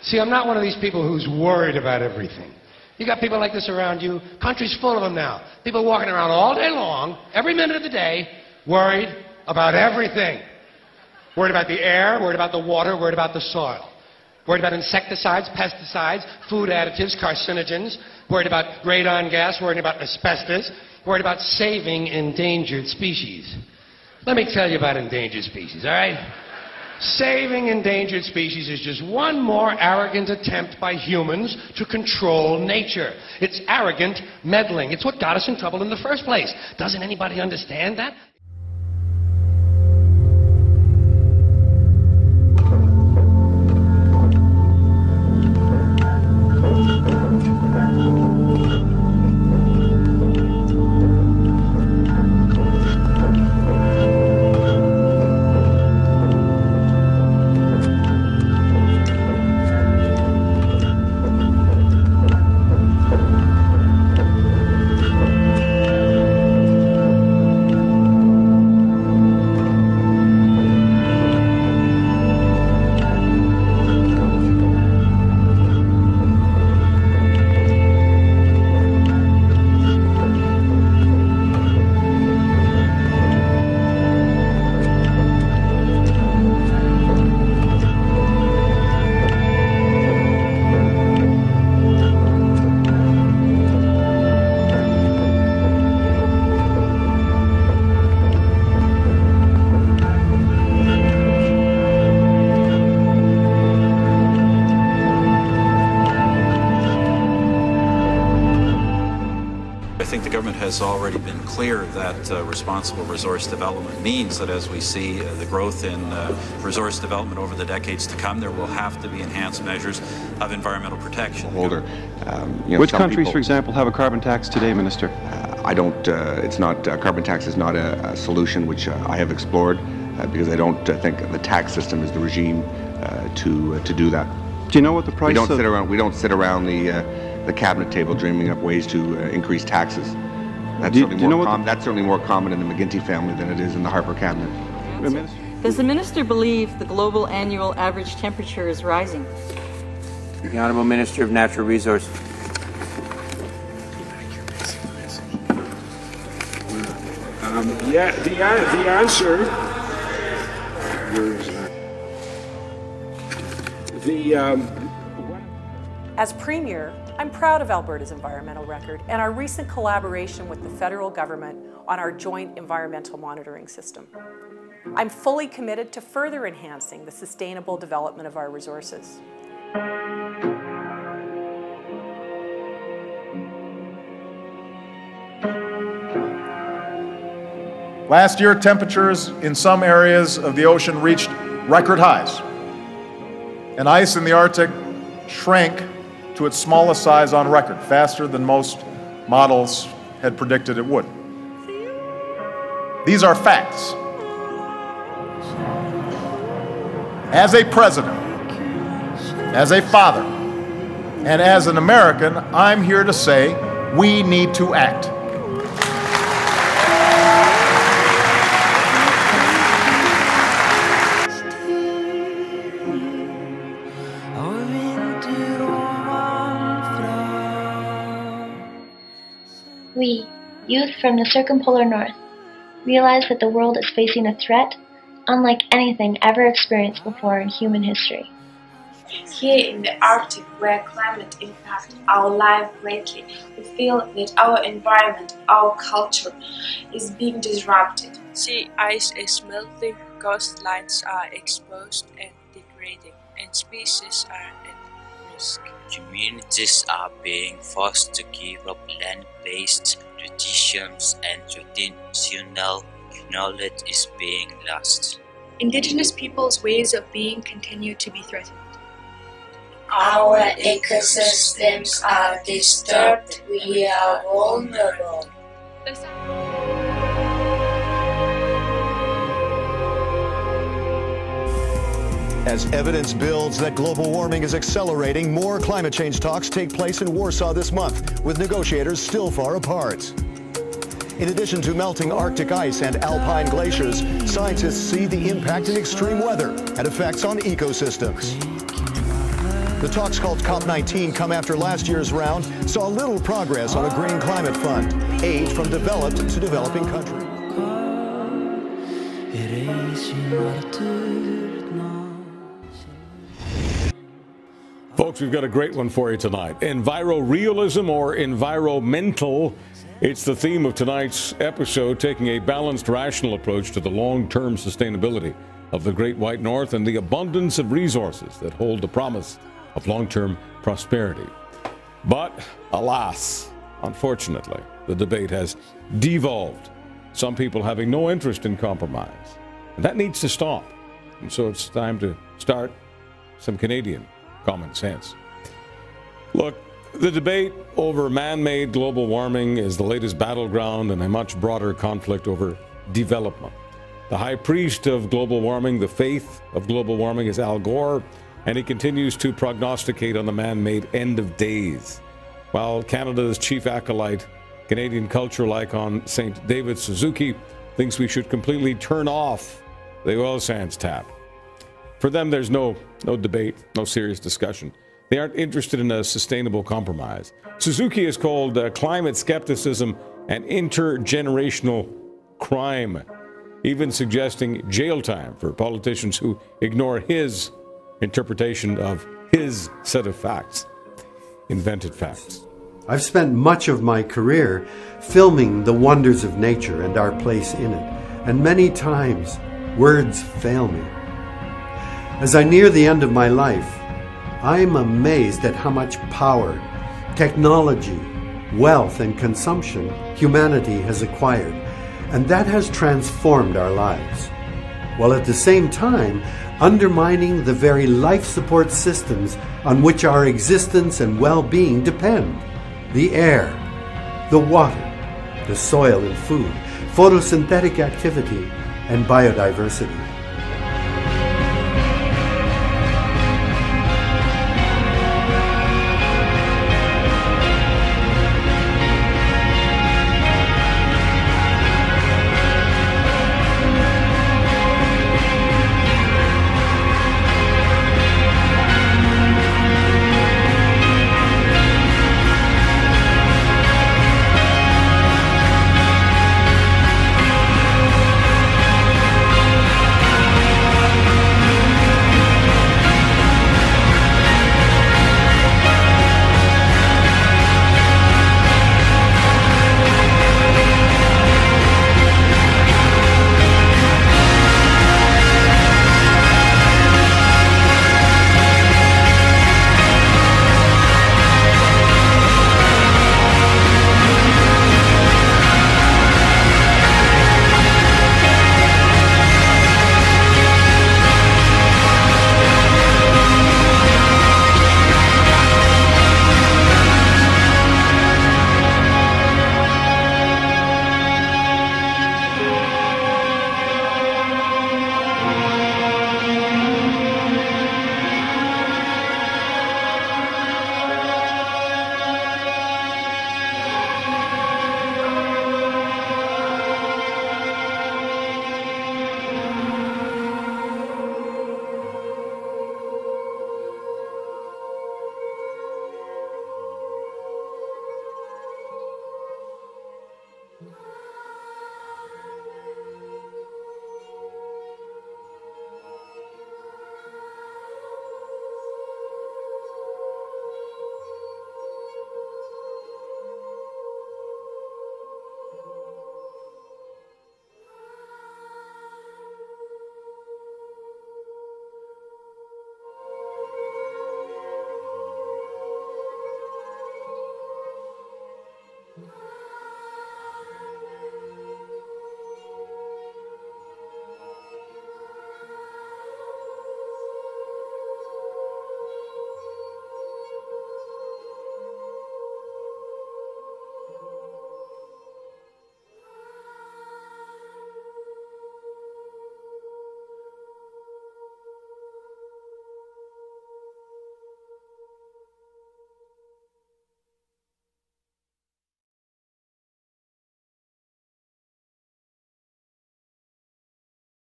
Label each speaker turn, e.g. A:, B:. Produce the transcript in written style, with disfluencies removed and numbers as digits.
A: See, I'm not one of these people who's worried about everything. You got people like this around you. Country's full of them now. People walking around all day long, every minute of the day, worried about everything. Worried about the air, worried about the water, worried about the soil. Worried about insecticides, pesticides, food additives, carcinogens. Worried about radon gas, worried about asbestos. Worried about saving endangered species. Let me tell you about endangered species, all right? Saving endangered species is just one more arrogant attempt by humans to control nature. It's arrogant meddling. It's what got us in trouble in the first place. Doesn't anybody understand that?
B: I think the government has already been clear that responsible resource development means that as we see the growth in resource development over the decades to come, there will have to be enhanced measures of environmental protection.
C: Which countries, for example, have a carbon tax today, Minister?
D: I don't, it's not, carbon tax is not a solution which I have explored because I don't think the tax system is the regime to do that.
C: Do you know what the price
D: we don't sit around the cabinet table dreaming up ways to increase taxes. That's certainly more common in the McGuinty family than it is in the Harper cabinet.
E: Does the minister believe the global annual average temperature is rising?
F: The Honourable Minister of Natural Resources.
G: The answer.
H: As Premier, I'm proud of Alberta's environmental record and our recent collaboration with the federal government on our joint environmental monitoring system. I'm fully committed to further enhancing the sustainable development of our resources.
I: Last year, temperatures in some areas of the ocean reached record highs, and ice in the Arctic shrank to its smallest size on record, faster than most models had predicted it would. These are facts. As a president, as a father, and as an American, I'm here to say we need to act.
J: We, youth from the circumpolar north, realize that the world is facing a threat unlike anything ever experienced before in human history.
K: Here in the Arctic, where climate impacts our life greatly, we feel that our environment, our culture, is being disrupted.
L: Sea ice is melting, coastlines are exposed and degrading, and species are at risk.
M: Communities are being forced to give up land-based traditions and traditional knowledge is being lost.
N: Indigenous peoples' ways of being continue to be threatened.
O: Our ecosystems are disturbed. We are vulnerable.
P: As evidence builds that global warming is accelerating, more climate change talks take place in Warsaw this month, with negotiators still far apart. In addition to melting Arctic ice and alpine glaciers, scientists see the impact in extreme weather and effects on ecosystems. The talks called COP19 come after last year's round saw little progress on a green climate fund, aid from developed to developing countries.
G: Folks, we've got a great one for you tonight. Envirorealism or environmental. It's the theme of tonight's episode, taking a balanced, rational approach to the long-term sustainability of the Great White North and the abundance of resources that hold the promise of long-term prosperity. But, alas, unfortunately, the debate has devolved. Some people having no interest in compromise. And that needs to stop. And so it's time to start some Canadian common sense. Look, the debate over man-made global warming is the latest battleground in a much broader conflict over development. The high priest of global warming, the faith of global warming, is Al Gore, and he continues to prognosticate on the man-made end of days. While Canada's chief acolyte, Canadian cultural icon St. David Suzuki, thinks we should completely turn off the oil sands tap. For them, there's no debate, no serious discussion. They aren't interested in a sustainable compromise. Suzuki has called climate skepticism an intergenerational crime, even suggesting jail time for politicians who ignore his interpretation of his set of facts, invented facts.
Q: I've spent much of my career filming the wonders of nature and our place in it, and many times words fail me. As I near the end of my life, I'm amazed at how much power, technology, wealth, and consumption humanity has acquired, and that has transformed our lives, while at the same time undermining the very life support systems on which our existence and well-being depend. The air, the water, the soil and food, photosynthetic activity, and biodiversity.